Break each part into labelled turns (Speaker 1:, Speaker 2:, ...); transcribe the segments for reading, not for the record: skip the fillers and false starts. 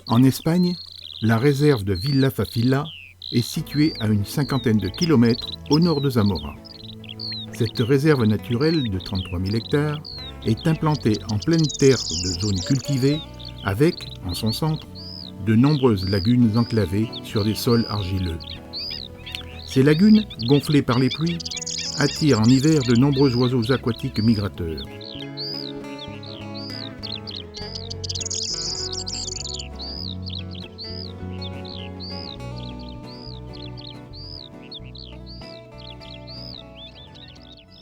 Speaker 1: En Espagne, la réserve de Villafafila est située à une cinquantaine de kilomètres au nord de Zamora. Cette réserve naturelle de 33 000 hectares est implantée en pleine terre de zones cultivées avec, en son centre, de nombreuses lagunes enclavées sur des sols argileux. Ces lagunes, gonflées par les pluies, attirent en hiver de nombreux oiseaux aquatiques migrateurs.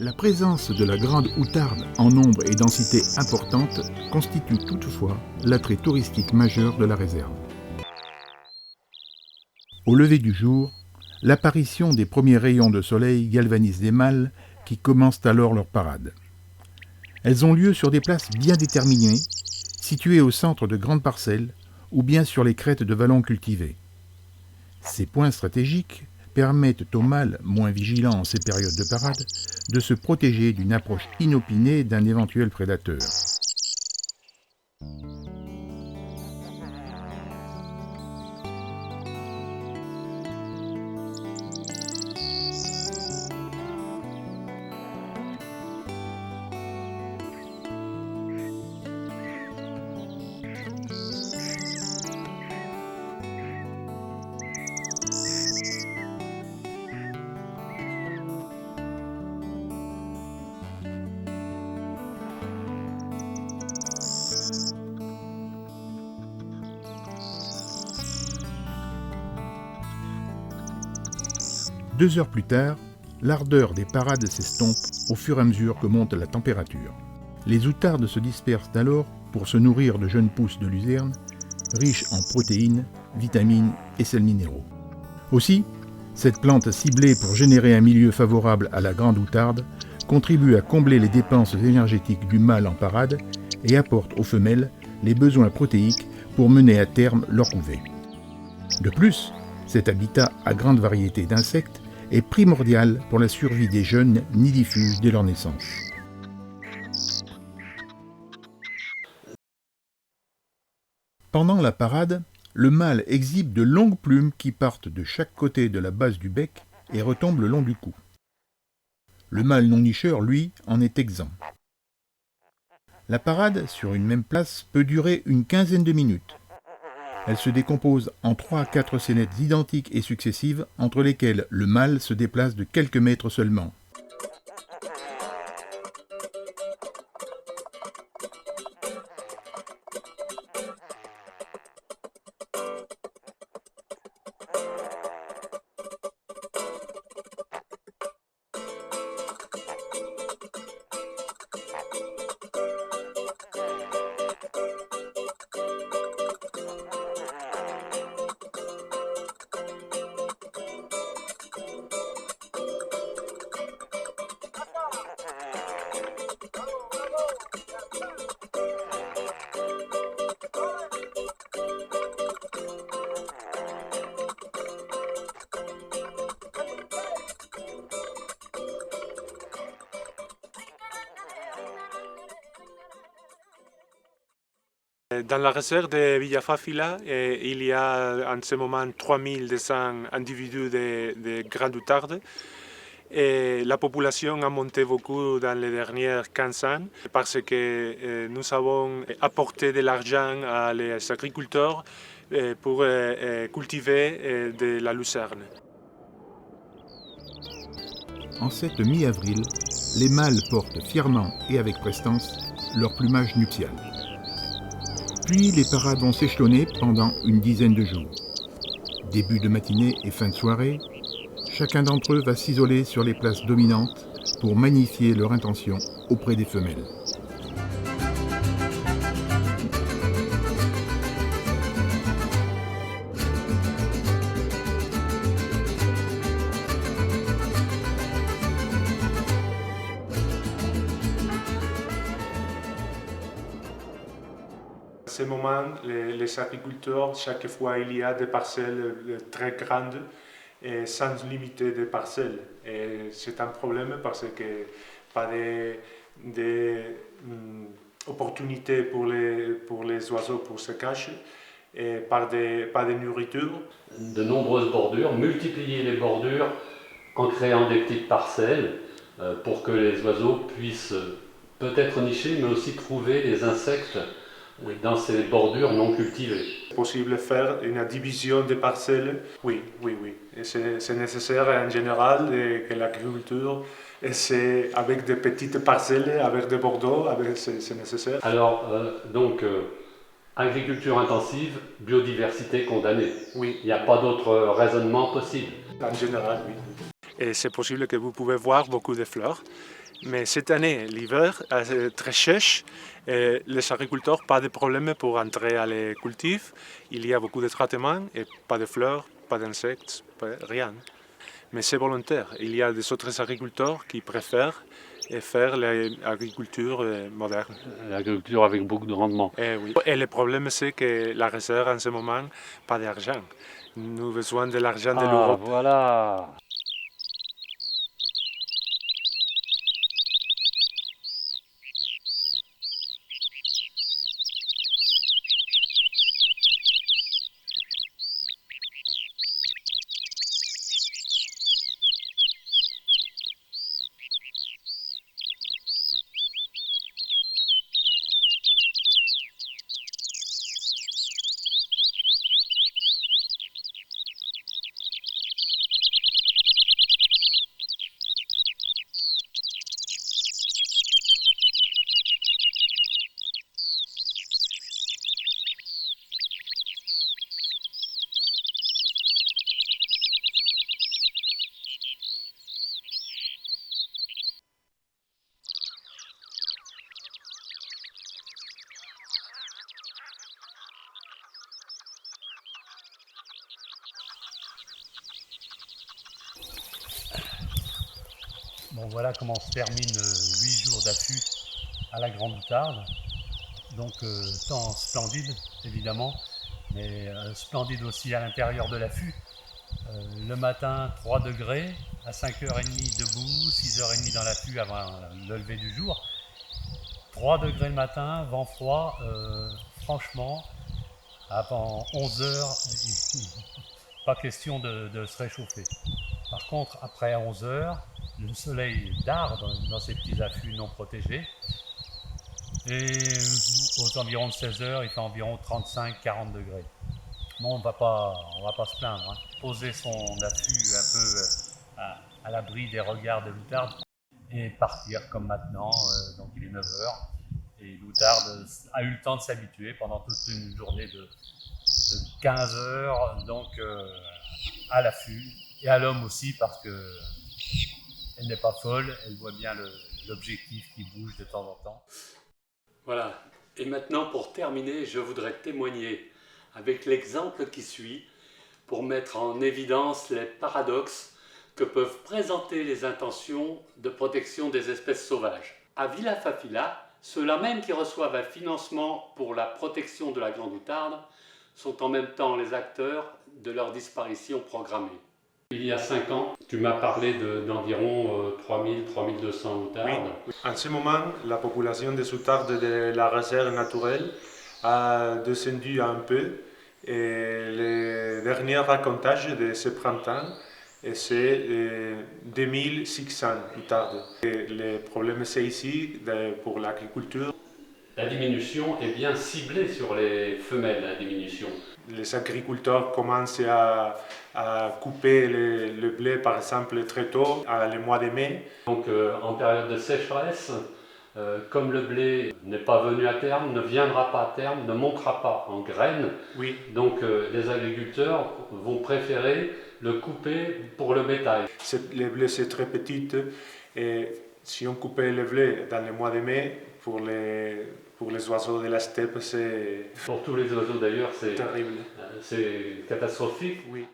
Speaker 1: La présence de la grande outarde en nombre et densité importante constitue toutefois l'attrait touristique majeur de la réserve. Au lever du jour, l'apparition des premiers rayons de soleil galvanise les mâles qui commencent alors leur parade. Elles ont lieu sur des places bien déterminées, situées au centre de grandes parcelles ou bien sur les crêtes de vallons cultivés. Ces points stratégiques permettent aux mâles, moins vigilants en ces périodes de parade, de se protéger d'une approche inopinée d'un éventuel prédateur. Deux heures plus tard, l'ardeur des parades s'estompe au fur et à mesure que monte la température. Les outardes se dispersent alors pour se nourrir de jeunes pousses de luzerne, riches en protéines, vitamines et sels minéraux. Aussi, cette plante ciblée pour générer un milieu favorable à la grande outarde contribue à combler les dépenses énergétiques du mâle en parade et apporte aux femelles les besoins protéiques pour mener à terme leur couvée. De plus, cet habitat à grande variété d'insectes est primordial pour la survie des jeunes nidifuges dès leur naissance. Pendant la parade, le mâle exhibe de longues plumes qui partent de chaque côté de la base du bec et retombent le long du cou. Le mâle non nicheur, lui, en est exempt. La parade, sur une même place, peut durer une quinzaine de minutes. Elle se décompose en 3 à 4 scénettes identiques et successives entre lesquelles le mâle se déplace de quelques mètres seulement.
Speaker 2: Dans la réserve de Villafafila, il y a en ce moment 3200 individus de grandes outardes. Et la population a monté beaucoup dans les dernières 15 ans parce que nous avons apporté de l'argent à les agriculteurs pour cultiver de la lucerne.
Speaker 1: En cette mi-avril, les mâles portent fièrement et avec prestance leur plumage nuptial. Puis les parades vont s'échelonner pendant une dizaine de jours. Début de matinée et fin de soirée, chacun d'entre eux va s'isoler sur les places dominantes pour magnifier leur intention auprès des femelles.
Speaker 2: À ce moment, les agriculteurs, chaque fois il y a des parcelles très grandes et sans limiter de parcelles. Et c'est un problème parce que pas de opportunités pour les oiseaux pour se cacher. et pas de nourriture.
Speaker 3: De nombreuses bordures, multiplier les bordures en créant des petites parcelles pour que les oiseaux puissent peut-être nicher, mais aussi trouver des insectes dans ces bordures non cultivées.
Speaker 2: C'est possible de faire une division des parcelles. Oui. Et c'est nécessaire en général que l'agriculture, et c'est avec des petites parcelles, avec des bordeaux, c'est nécessaire.
Speaker 3: Alors, agriculture intensive, biodiversité condamnée.
Speaker 2: Oui.
Speaker 3: Il n'y a pas d'autre raisonnement possible.
Speaker 2: En général, oui. Et c'est possible que vous pouvez voir beaucoup de fleurs. Mais cette année, l'hiver est très sèche et les agriculteurs pas de problème pour entrer à les cultifs. Il y a beaucoup de traitements et pas de fleurs, pas d'insectes, rien. Mais c'est volontaire. Il y a des autres agriculteurs qui préfèrent faire l'agriculture moderne.
Speaker 3: L'agriculture avec beaucoup de rendement.
Speaker 2: Et, oui. Et le problème, c'est que la réserve en ce moment, pas d'argent. Nous avons besoin de l'argent de l'Europe.
Speaker 3: Voilà.
Speaker 4: Bon, voilà comment se termine 8 jours d'affût à la Grande Outarde. Donc temps splendide évidemment, mais splendide aussi à l'intérieur de l'affût. Le matin 3 degrés, à 5h30 debout, 6h30 dans l'affût avant le lever du jour. 3 degrés le matin, vent froid, franchement, avant 11h, pas question de se réchauffer. Par contre, après 11h, le soleil darde dans ces petits affûts non protégés. Et aux environs de 16h, il fait environ 35-40 degrés. Bon, on va pas se plaindre. Poser son affût un peu à l'abri des regards de l'outarde et partir comme maintenant. Donc il est 9h. Et l'outarde a eu le temps de s'habituer pendant toute une journée de 15 heures donc, à l'affût. Et à l'homme aussi parce que elle n'est pas folle, elle voit bien l'objectif qui bouge de temps en temps.
Speaker 3: Voilà. Et maintenant, pour terminer, je voudrais témoigner avec l'exemple qui suit pour mettre en évidence les paradoxes que peuvent présenter les intentions de protection des espèces sauvages. À Villa Fafila, ceux-là même qui reçoivent un financement pour la protection de la Grande Outarde sont en même temps les acteurs de leur disparition programmée. Il y a 5 ans, tu m'as parlé d'environ 3000-3200 outardes.
Speaker 2: Oui. En ce moment, la population des outardes de la réserve naturelle a descendu un peu. Et le dernier racontage de ce printemps, c'est 2600 outardes. Et le problème, c'est ici, pour l'agriculture.
Speaker 3: La diminution est bien ciblée sur les femelles, la diminution.
Speaker 2: Les agriculteurs commencent à couper le blé, par exemple, très tôt, le mois de mai.
Speaker 3: Donc en période de sécheresse, comme le blé n'est pas venu à terme, ne viendra pas à terme, ne montera pas en graines,
Speaker 2: oui.
Speaker 3: Donc les agriculteurs vont préférer le couper pour le bétail.
Speaker 2: Le blé, c'est très petit et si on coupait le blé dans le mois de mai, pour les oiseaux de la steppe, c'est...
Speaker 3: Pour tous les oiseaux d'ailleurs, c'est
Speaker 2: terrible.
Speaker 3: C'est catastrophique.
Speaker 2: Oui.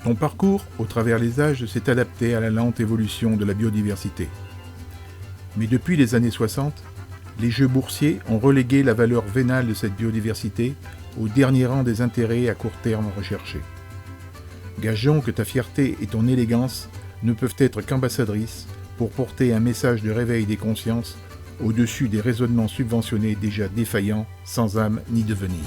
Speaker 1: Ton parcours, au travers les âges, s'est adapté à la lente évolution de la biodiversité. Mais depuis les années 60, les jeux boursiers ont relégué la valeur vénale de cette biodiversité au dernier rang des intérêts à court terme recherchés. Gageons que ta fierté et ton élégance ne peuvent être qu'ambassadrices pour porter un message de réveil des consciences au-dessus des raisonnements subventionnés déjà défaillants, sans âme ni devenir.